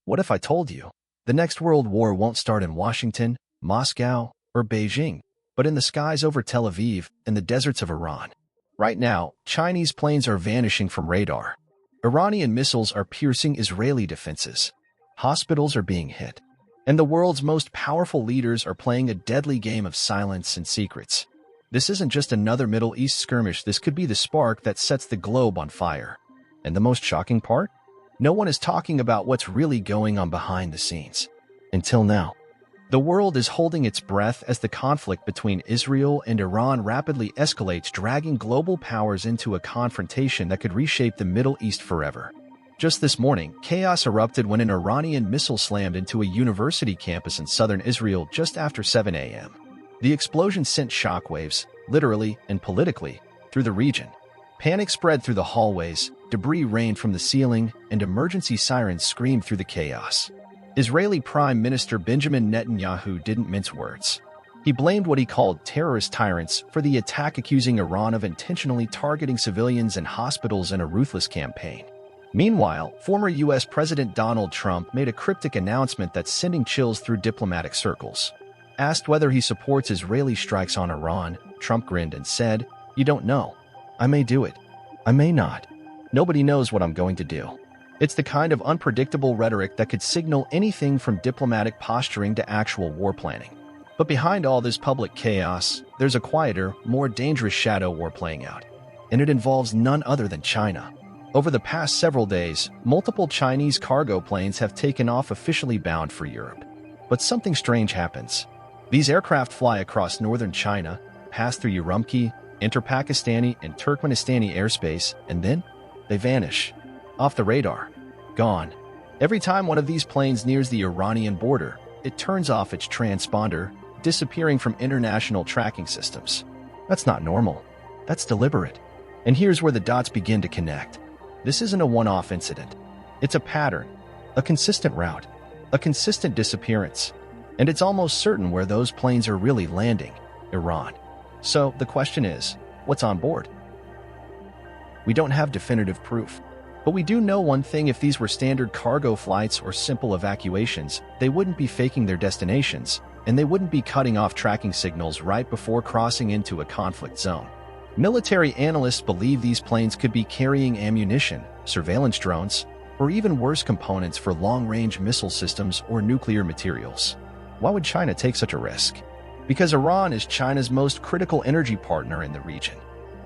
What if I told you the next World War won't start in Washington, Moscow, or Beijing, but in the skies over Tel Aviv and the deserts of Iran? Right now, Chinese planes are vanishing from radar. Iranian missiles are piercing Israeli defenses. Hospitals are being hit. And the world's most powerful leaders are playing a deadly game of silence and secrets. This isn't just another Middle East skirmish. This could be the spark that sets the globe on fire. And the most shocking part? No one is talking about what's really going on behind the scenes. Until now. The world is holding its breath as the conflict between Israel and Iran rapidly escalates, dragging global powers into a confrontation that could reshape the Middle East forever. Just this morning, chaos erupted when an Iranian missile slammed into a university campus in southern Israel just after 7 a.m. The explosion sent shockwaves, literally and politically, through the region. Panic spread through the hallways, debris rained from the ceiling, and emergency sirens screamed through the chaos. Israeli Prime Minister Benjamin Netanyahu didn't mince words. He blamed what he called terrorist tyrants for the attack, accusing Iran of intentionally targeting civilians and hospitals in a ruthless campaign. Meanwhile, former U.S. President Donald Trump made a cryptic announcement that's sending chills through diplomatic circles. Asked whether he supports Israeli strikes on Iran, Trump grinned and said, "You don't know. I may do it. I may not. Nobody knows what I'm going to do." It's the kind of unpredictable rhetoric that could signal anything from diplomatic posturing to actual war planning. But behind all this public chaos, there's a quieter, more dangerous shadow war playing out. And it involves none other than China. Over the past several days, multiple Chinese cargo planes have taken off, officially bound for Europe. But something strange happens. These aircraft fly across northern China, pass through Urumqi, enter Pakistani and Turkmenistani airspace, and then they vanish. Off the radar. Gone. Every time one of these planes nears the Iranian border, it turns off its transponder, disappearing from international tracking systems. That's not normal. That's deliberate. And here's where the dots begin to connect. This isn't a one-off incident. It's a pattern, a consistent route, a consistent disappearance. And it's almost certain where those planes are really landing: Iran. So the question is, what's on board? We don't have definitive proof. But we do know one thing: if these were standard cargo flights or simple evacuations, they wouldn't be faking their destinations, and they wouldn't be cutting off tracking signals right before crossing into a conflict zone. Military analysts believe these planes could be carrying ammunition, surveillance drones, or even worse, components for long-range missile systems or nuclear materials. Why would China take such a risk? Because Iran is China's most critical energy partner in the region.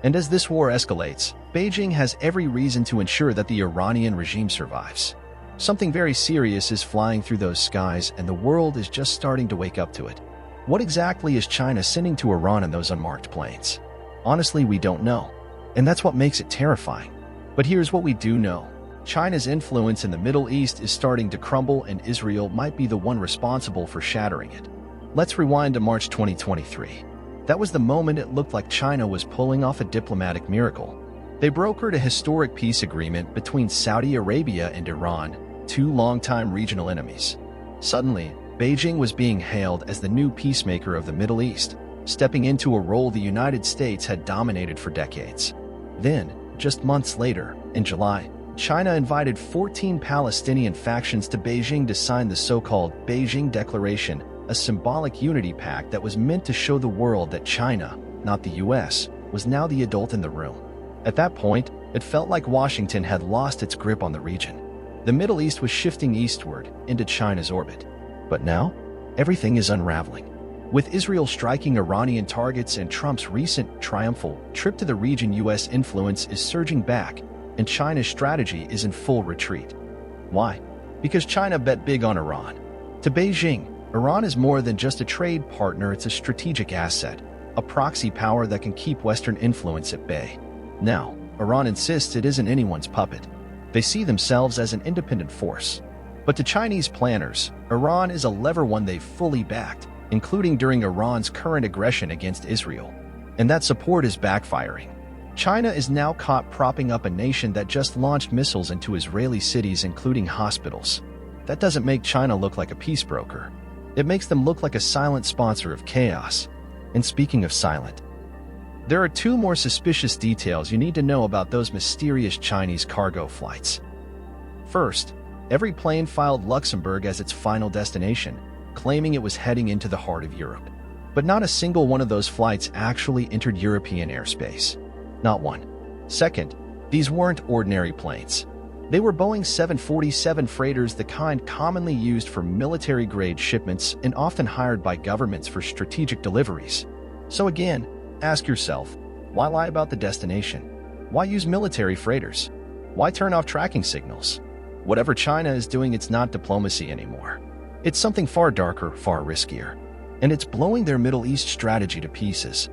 And as this war escalates, Beijing has every reason to ensure that the Iranian regime survives. Something very serious is flying through those skies, and the world is just starting to wake up to it. What exactly is China sending to Iran in those unmarked planes? Honestly, we don't know. And that's what makes it terrifying. But here's what we do know. China's influence in the Middle East is starting to crumble, and Israel might be the one responsible for shattering it. Let's rewind to March 2023. That was the moment it looked like China was pulling off a diplomatic miracle. They brokered a historic peace agreement between Saudi Arabia and Iran, two longtime regional enemies. Suddenly, Beijing was being hailed as the new peacemaker of the Middle East, stepping into a role the United States had dominated for decades. Then, just months later, in July, China invited 14 Palestinian factions to Beijing to sign the so-called Beijing Declaration, a symbolic unity pact that was meant to show the world that China, not the US, was now the adult in the room. At that point, it felt like Washington had lost its grip on the region. The Middle East was shifting eastward into China's orbit. But now, everything is unraveling. With Israel striking Iranian targets and Trump's recent triumphal trip to the region, US influence is surging back, and China's strategy is in full retreat. Why? Because China bet big on Iran. To Beijing, Iran is more than just a trade partner, it's a strategic asset, a proxy power that can keep Western influence at bay. Now, Iran insists it isn't anyone's puppet. They see themselves as an independent force. But to Chinese planners, Iran is a lever, one they've fully backed, including during Iran's current aggression against Israel. And that support is backfiring. China is now caught propping up a nation that just launched missiles into Israeli cities, including hospitals. That doesn't make China look like a peace broker. It makes them look like a silent sponsor of chaos. And speaking of silent, there are two more suspicious details you need to know about those mysterious Chinese cargo flights. First, Every plane filed Luxembourg as its final destination, claiming it was heading into the heart of Europe. But not a single one of those flights actually entered European airspace. Not one. Second, these weren't ordinary planes. They were Boeing 747 freighters, the kind commonly used for military-grade shipments and often hired by governments for strategic deliveries. So again, ask yourself, why lie about the destination? Why use military freighters? Why turn off tracking signals? Whatever China is doing, it's not diplomacy anymore. It's something far darker, far riskier. And it's blowing their Middle East strategy to pieces.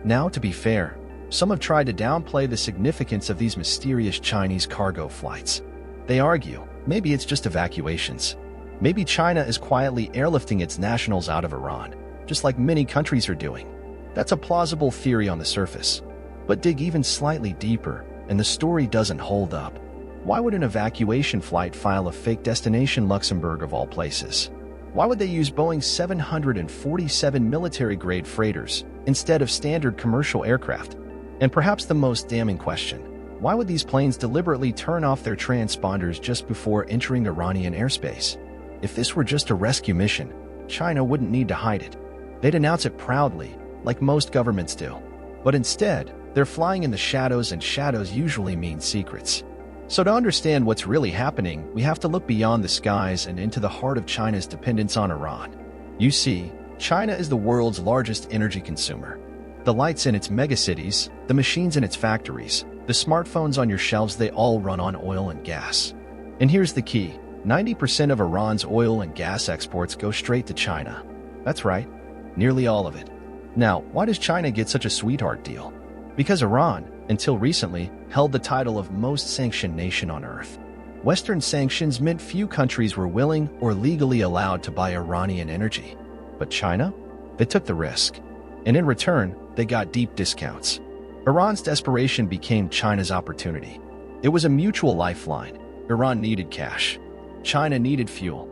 Now, to be fair, some have tried to downplay the significance of these mysterious Chinese cargo flights. They argue, maybe it's just evacuations. Maybe China is quietly airlifting its nationals out of Iran, just like many countries are doing. That's a plausible theory on the surface. But dig even slightly deeper, and the story doesn't hold up. Why would an evacuation flight file a fake destination Luxembourg of all places? Why would they use Boeing 747 military-grade freighters instead of standard commercial aircraft? And perhaps the most damning question, why would these planes deliberately turn off their transponders just before entering Iranian airspace? If this were just a rescue mission, China wouldn't need to hide it. They'd announce it proudly, like most governments do. But instead, they're flying in the shadows, and shadows usually mean secrets. So to understand what's really happening, we have to look beyond the skies and into the heart of China's dependence on Iran. You see, China is the world's largest energy consumer. The lights in its megacities, the machines in its factories, the smartphones on your shelves, they all run on oil and gas. And here's the key, 90% of Iran's oil and gas exports go straight to China. That's right, nearly all of it. Now, why does China get such a sweetheart deal? Because Iran, until recently, held the title of most sanctioned nation on earth. Western sanctions meant few countries were willing or legally allowed to buy Iranian energy. But China? They took the risk. And in return, they got deep discounts. Iran's desperation became China's opportunity. It was a mutual lifeline. Iran needed cash. China needed fuel.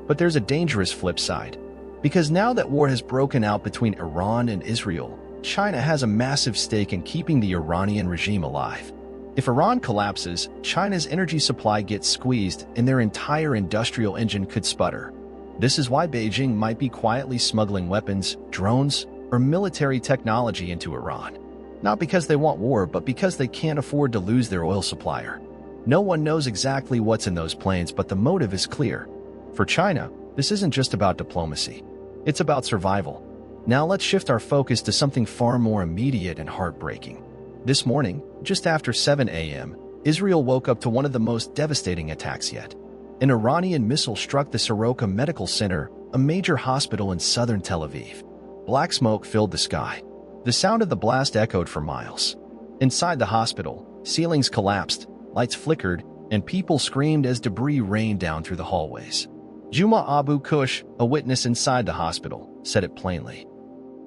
But there's a dangerous flip side. Because now that war has broken out between Iran and Israel, China has a massive stake in keeping the Iranian regime alive. If Iran collapses, China's energy supply gets squeezed and their entire industrial engine could sputter. This is why Beijing might be quietly smuggling weapons, drones, or military technology into Iran. Not because they want war, but because they can't afford to lose their oil supplier. No one knows exactly what's in those planes, but the motive is clear. For China, this isn't just about diplomacy. It's about survival. Now let's shift our focus to something far more immediate and heartbreaking. This morning, just after 7 a.m., Israel woke up to one of the most devastating attacks yet. An Iranian missile struck the Soroka Medical Center, a major hospital in southern Tel Aviv. Black smoke filled the sky. The sound of the blast echoed for miles. Inside the hospital, ceilings collapsed, lights flickered, and people screamed as debris rained down through the hallways. Juma Abu Kush, a witness inside the hospital, said it plainly.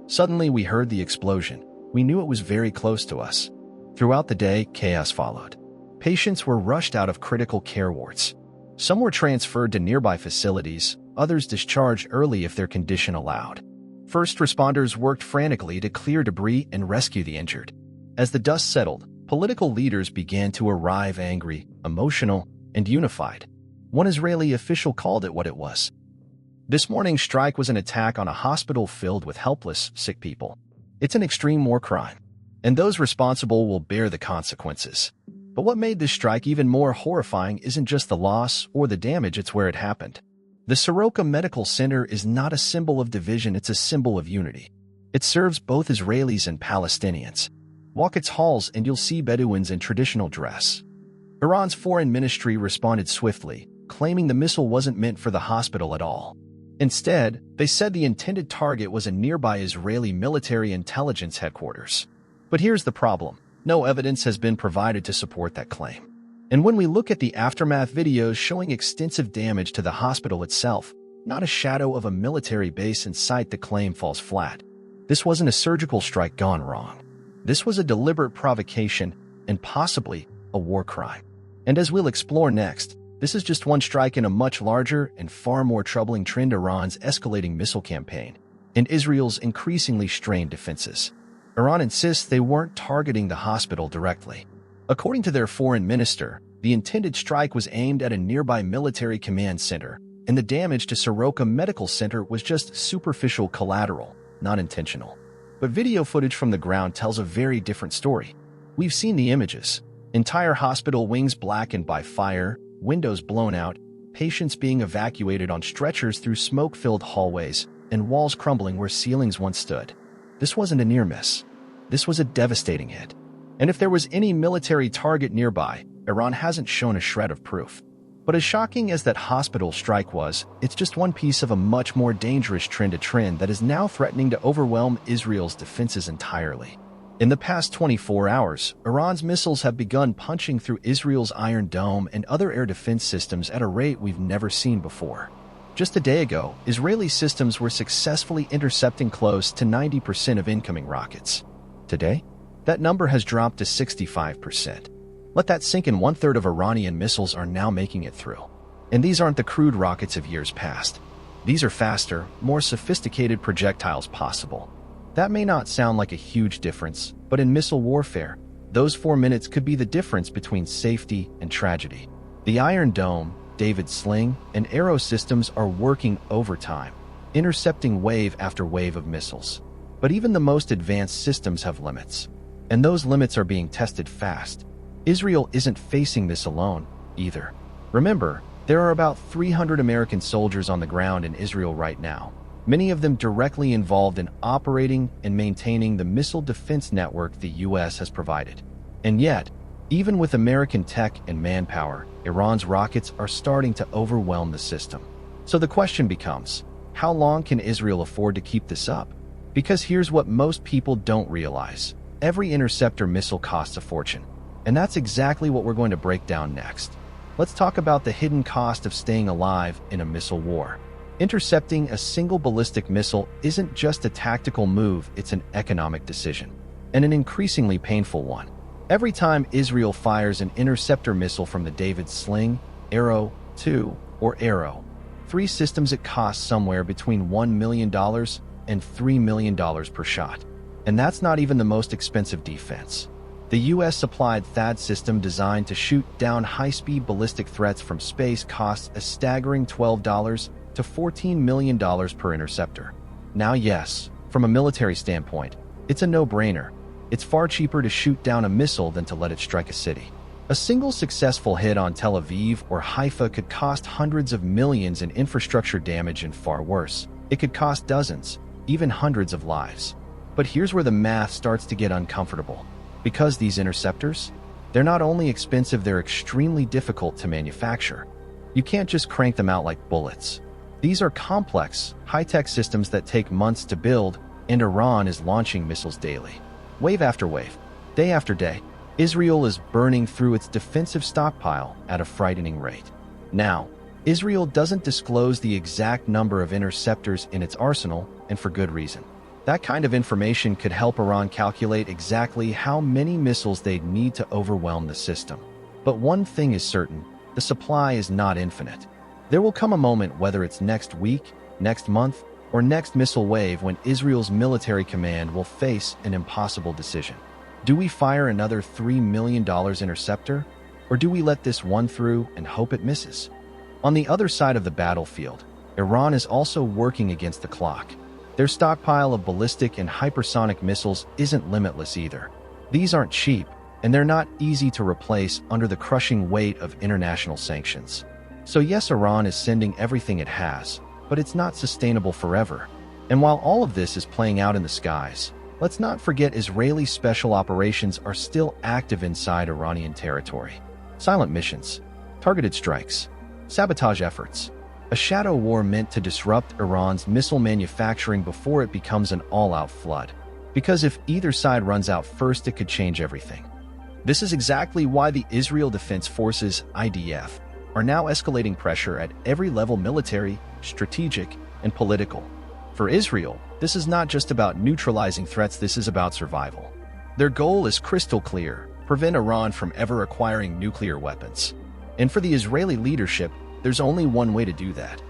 Suddenly, we heard the explosion. We knew it was very close to us. Throughout the day, chaos followed. Patients were rushed out of critical care wards. Some were transferred to nearby facilities, others discharged early if their condition allowed. First responders worked frantically to clear debris and rescue the injured. As the dust settled, political leaders began to arrive, angry, emotional, and unified. One Israeli official called it what it was. This morning's strike was an attack on a hospital filled with helpless, sick people. It's an extreme war crime, and those responsible will bear the consequences. But what made this strike even more horrifying isn't just the loss or the damage, it's where it happened. The Soroka Medical Center is not a symbol of division, it's a symbol of unity. It serves both Israelis and Palestinians. Walk its halls and you'll see Bedouins in traditional dress. Iran's foreign ministry responded swiftly, claiming the missile wasn't meant for the hospital at all. Instead, they said the intended target was a nearby Israeli military intelligence headquarters. But here's the problem. No evidence has been provided to support that claim. And when we look at the aftermath videos showing extensive damage to the hospital itself, not a shadow of a military base in sight, the claim falls flat. This wasn't a surgical strike gone wrong. This was a deliberate provocation and possibly a war crime. And as we'll explore next, this is just one strike in a much larger and far more troubling trend: Iran's escalating missile campaign and Israel's increasingly strained defenses. Iran insists they weren't targeting the hospital directly. According to their foreign minister, The intended strike was aimed at a nearby military command center, and the damage to Soroka Medical Center was just superficial collateral, not intentional. But video footage from the ground tells a very different story. We've seen the images. Entire hospital wings blackened by fire, windows blown out, patients being evacuated on stretchers through smoke-filled hallways, and walls crumbling where ceilings once stood. This wasn't a near miss. This was a devastating hit. And if there was any military target nearby, Iran hasn't shown a shred of proof. But as shocking as that hospital strike was, it's just one piece of a much more dangerous trend that is now threatening to overwhelm Israel's defenses entirely. In the past 24 hours, Iran's missiles have begun punching through Israel's Iron Dome and other air defense systems at a rate we've never seen before. Just a day ago, Israeli systems were successfully intercepting close to 90% of incoming rockets. Today, that number has dropped to 65%. Let that sink in. 1/3 of Iranian missiles are now making it through. And these aren't the crude rockets of years past. These are faster, more sophisticated projectiles possible. That may not sound like a huge difference, but in missile warfare, those 4 minutes could be the difference between safety and tragedy. The Iron Dome, David Sling, and Arrow systems are working overtime, intercepting wave after wave of missiles. But even the most advanced systems have limits, and those limits are being tested fast. Israel isn't facing this alone, either. Remember, there are about 300 American soldiers on the ground in Israel right now, many of them directly involved in operating and maintaining the missile defense network the U.S. has provided. And yet, even with American tech and manpower, Iran's rockets are starting to overwhelm the system. So the question becomes, how long can Israel afford to keep this up? Because here's what most people don't realize. Every interceptor missile costs a fortune. And that's exactly what we're going to break down next. Let's talk about the hidden cost of staying alive in a missile war. Intercepting a single ballistic missile isn't just a tactical move, it's an economic decision, and an increasingly painful one. Every time Israel fires an interceptor missile from the David Sling, Arrow 2, or Arrow 3 systems, it costs somewhere between $1 million and $3 million per shot. And that's not even the most expensive defense. The U.S.-supplied THAAD system designed to shoot down high-speed ballistic threats from space costs a staggering $12 to $14 million per interceptor. Now yes, from a military standpoint, it's a no-brainer. It's far cheaper to shoot down a missile than to let it strike a city. A single successful hit on Tel Aviv or Haifa could cost hundreds of millions in infrastructure damage, and far worse, it could cost dozens, even hundreds of lives. But here's where the math starts to get uncomfortable. Because these interceptors, they're not only expensive, they're extremely difficult to manufacture. You can't just crank them out like bullets. These are complex, high-tech systems that take months to build, and Iran is launching missiles daily. Wave after wave, day after day, Israel is burning through its defensive stockpile at a frightening rate. Now, Israel doesn't disclose the exact number of interceptors in its arsenal, and for good reason. That kind of information could help Iran calculate exactly how many missiles they'd need to overwhelm the system. But one thing is certain, the supply is not infinite. There will come a moment, whether it's next week, next month, or next missile wave, when Israel's military command will face an impossible decision. Do we fire another $3 million interceptor? Or do we let this one through and hope it misses? On the other side of the battlefield, Iran is also working against the clock. Their stockpile of ballistic and hypersonic missiles isn't limitless either. These aren't cheap, and they're not easy to replace under the crushing weight of international sanctions. So yes, Iran is sending everything it has, but it's not sustainable forever. And while all of this is playing out in the skies, let's not forget Israeli special operations are still active inside Iranian territory. Silent missions, targeted strikes, sabotage efforts. A shadow war meant to disrupt Iran's missile manufacturing before it becomes an all-out flood. Because if either side runs out first, it could change everything. This is exactly why the Israel Defense Forces, IDF, are now escalating pressure at every level: military, strategic, and political. For Israel, this is not just about neutralizing threats, this is about survival. Their goal is crystal clear: prevent Iran from ever acquiring nuclear weapons. And for the Israeli leadership, there's only one way to do that.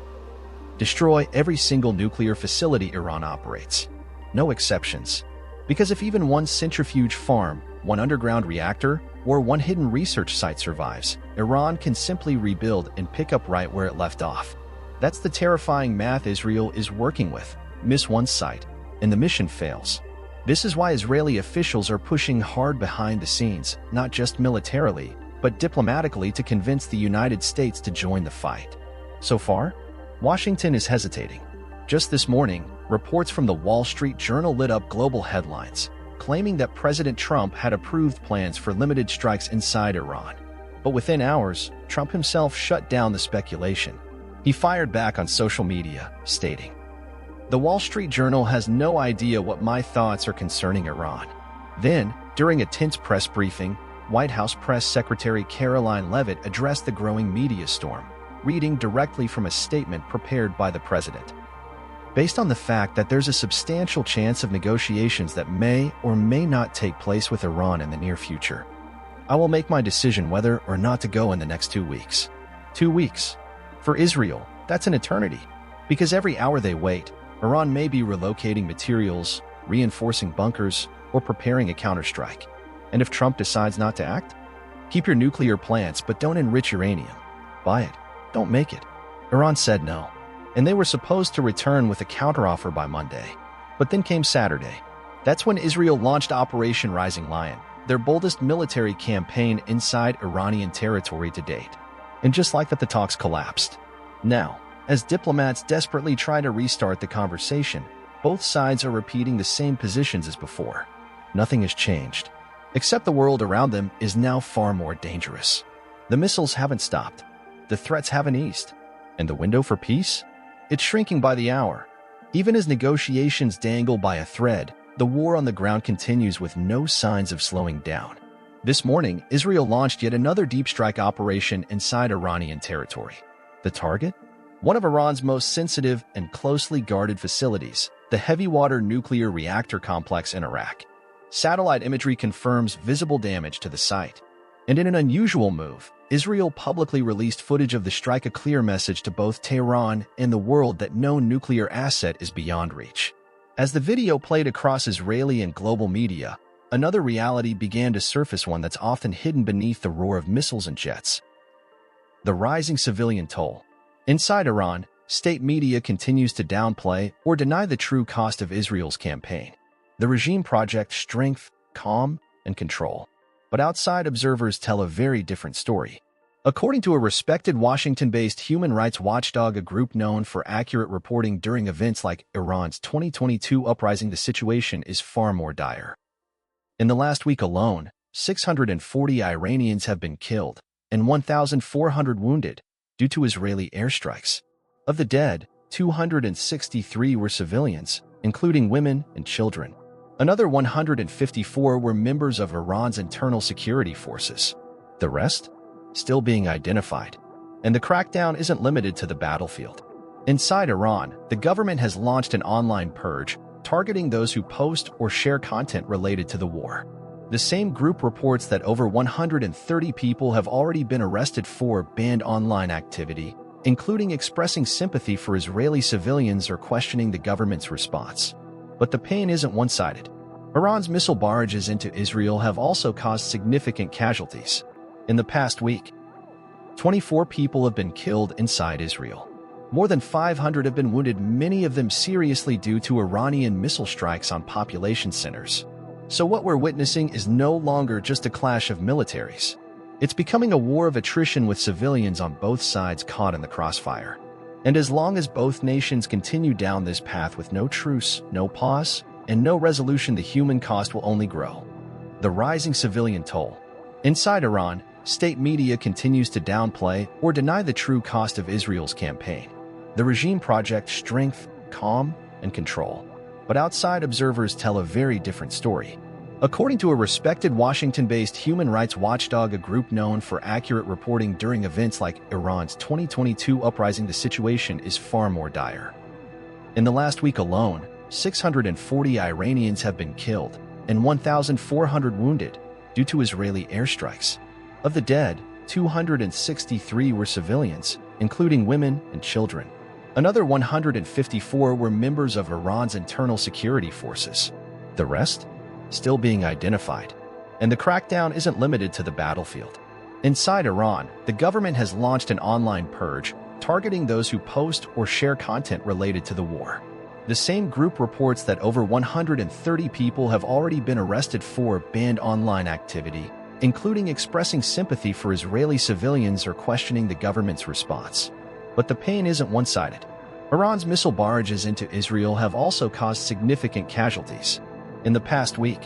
Destroy every single nuclear facility Iran operates. No exceptions. Because if even one centrifuge farm, one underground reactor, or one hidden research site survives, Iran can simply rebuild and pick up right where it left off. That's the terrifying math Israel is working with. Miss one site, and the mission fails. This is why Israeli officials are pushing hard behind the scenes, not just militarily, but diplomatically, to convince the United States to join the fight. So far, Washington is hesitating. Just this morning, reports from the Wall Street Journal lit up global headlines, claiming that President Trump had approved plans for limited strikes inside Iran. But within hours, Trump himself shut down the speculation. He fired back on social media, stating, "The Wall Street Journal has no idea what my thoughts are concerning Iran." Then, during a tense press briefing, White House Press Secretary Caroline Leavitt addressed the growing media storm, reading directly from a statement prepared by the president. Based on the fact that there's a substantial chance of negotiations that may or may not take place with Iran in the near future, I will make my decision whether or not to go in the next 2 weeks. 2 weeks. For Israel, that's an eternity. Because every hour they wait, Iran may be relocating materials, reinforcing bunkers, or preparing a counterstrike. And if Trump decides not to act? Keep your nuclear plants, but don't enrich uranium. Buy it. Don't make it. Iran said no, and they were supposed to return with a counteroffer by Monday. But then came Saturday. That's when Israel launched Operation Rising Lion, their boldest military campaign inside Iranian territory to date. And just like that, the talks collapsed. Now, as diplomats desperately try to restart the conversation, both sides are repeating the same positions as before. Nothing has changed, except the world around them is now far more dangerous. The missiles haven't stopped, the threats haven't eased, and the window for peace? It's shrinking by the hour. Even as negotiations dangle by a thread, the war on the ground continues with no signs of slowing down. This morning, Israel launched yet another deep strike operation inside Iranian territory. The target? One of Iran's most sensitive and closely guarded facilities, the heavy water nuclear reactor complex in Iraq. Satellite imagery confirms visible damage to the site. And in an unusual move, Israel publicly released footage of the strike, a clear message to both Tehran and the world that no nuclear asset is beyond reach. As the video played across Israeli and global media, another reality began to surface, one that's often hidden beneath the roar of missiles and jets. The rising civilian toll. Inside Iran, state media continues to downplay or deny the true cost of Israel's campaign. The regime projects strength, calm, and control. But outside observers tell a very different story. According to a respected Washington-based human rights watchdog, a group known for accurate reporting during events like Iran's 2022 uprising, the situation is far more dire. In the last week alone, 640 Iranians have been killed and 1,400 wounded due to Israeli airstrikes. Of the dead, 263 were civilians, including women and children. Another 154 were members of Iran's internal security forces. The rest? Still being identified. And the crackdown isn't limited to the battlefield. Inside Iran, the government has launched an online purge, targeting those who post or share content related to the war. The same group reports that over 130 people have already been arrested for banned online activity, including expressing sympathy for Israeli civilians or questioning the government's response. But the pain isn't one-sided. Iran's missile barrages into Israel have also caused significant casualties. In the past week, 24 people have been killed inside Israel. More than 500 have been wounded, many of them seriously, due to Iranian missile strikes on population centers. So what we're witnessing is no longer just a clash of militaries. It's becoming a war of attrition, with civilians on both sides caught in the crossfire. And as long as both nations continue down this path with no truce, no pause, and no resolution, the human cost will only grow. The rising civilian toll. Inside Iran, state media continues to downplay or deny the true cost of Israel's campaign. The regime projects strength, calm, and control. But outside observers tell a very different story. According to a respected Washington-based human rights watchdog, a group known for accurate reporting during events like Iran's 2022 uprising, the situation is far more dire. In the last week alone, 640 Iranians have been killed and 1,400 wounded due to Israeli airstrikes. Of the dead, 263 were civilians, including women and children. Another 154 were members of Iran's internal security forces. The rest? Still being identified. And the crackdown isn't limited to the battlefield. Inside Iran, the government has launched an online purge, targeting those who post or share content related to the war. The same group reports that over 130 people have already been arrested for banned online activity, including expressing sympathy for Israeli civilians or questioning the government's response. But the pain isn't one-sided. Iran's missile barrages into Israel have also caused significant casualties. In the past week,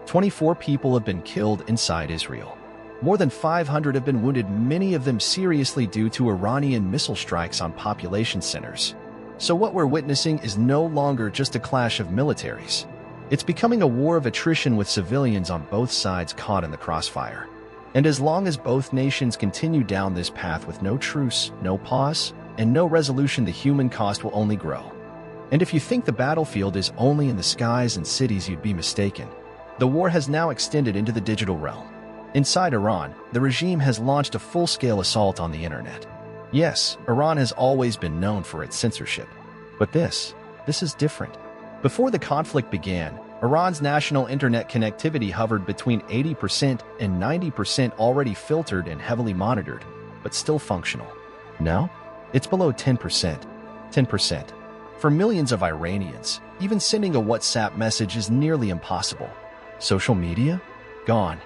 24 people have been killed inside Israel. More than 500 have been wounded, many of them seriously due to Iranian missile strikes on population centers. So what we're witnessing is no longer just a clash of militaries. It's becoming a war of attrition with civilians on both sides caught in the crossfire. And as long as both nations continue down this path with no truce, no pause, and no resolution, the human cost will only grow. And if you think the battlefield is only in the skies and cities, you'd be mistaken. The war has now extended into the digital realm. Inside Iran, the regime has launched a full-scale assault on the internet. Yes, Iran has always been known for its censorship. But this is different. Before the conflict began, Iran's national internet connectivity hovered between 80% and 90%, already filtered and heavily monitored, but still functional. Now, it's below 10%. 10%. For millions of Iranians, even sending a WhatsApp message is nearly impossible. Social media? Gone.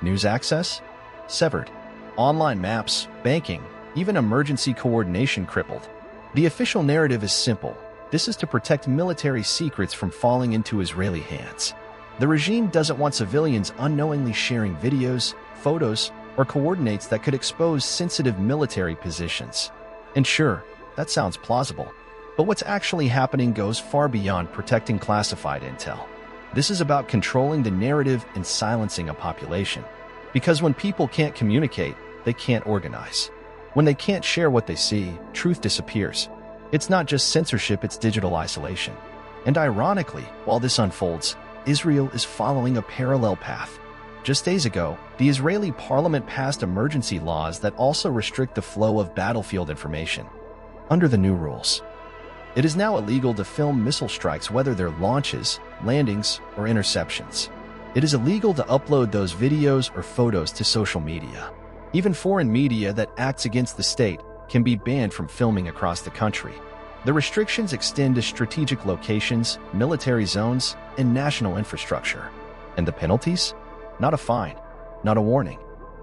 News access? Severed. Online maps, banking, even emergency coordination crippled. The official narrative is simple. This is to protect military secrets from falling into Israeli hands. The regime doesn't want civilians unknowingly sharing videos, photos, or coordinates that could expose sensitive military positions. And sure, that sounds plausible. But what's actually happening goes far beyond protecting classified intel. This is about controlling the narrative and silencing a population. Because when people can't communicate, they can't organize. When they can't share what they see, truth disappears. It's not just censorship, it's digital isolation. And ironically, while this unfolds, Israel is following a parallel path. Just days ago, the Israeli parliament passed emergency laws that also restrict the flow of battlefield information. Under the new rules, it is now illegal to film missile strikes, whether they're launches, landings, or interceptions. It is illegal to upload those videos or photos to social media. Even foreign media that acts against the state can be banned from filming across the country. The restrictions extend to strategic locations, military zones, and national infrastructure. And the penalties? Not a fine, not a warning.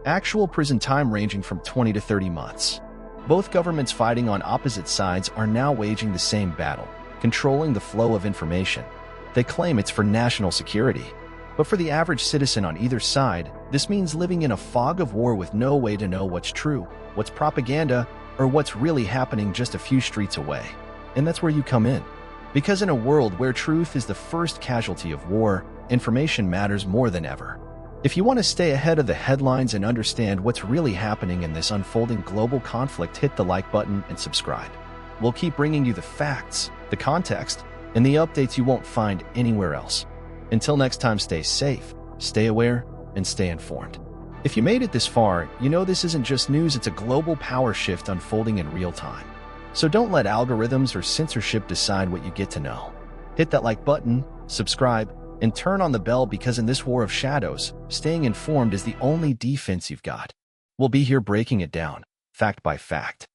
Actual prison time ranging from 20 to 30 months. Both governments fighting on opposite sides are now waging the same battle, controlling the flow of information. They claim it's for national security. But for the average citizen on either side, this means living in a fog of war with no way to know what's true, what's propaganda, or what's really happening just a few streets away. And that's where you come in. Because in a world where truth is the first casualty of war, information matters more than ever. If you want to stay ahead of the headlines and understand what's really happening in this unfolding global conflict, hit the like button and subscribe. We'll keep bringing you the facts, the context, and the updates you won't find anywhere else. Until next time, stay safe, stay aware, and stay informed. If you made it this far, you know this isn't just news, it's a global power shift unfolding in real time. So don't let algorithms or censorship decide what you get to know. Hit that like button, subscribe, and turn on the bell, because in this war of shadows, staying informed is the only defense you've got. We'll be here breaking it down, fact by fact.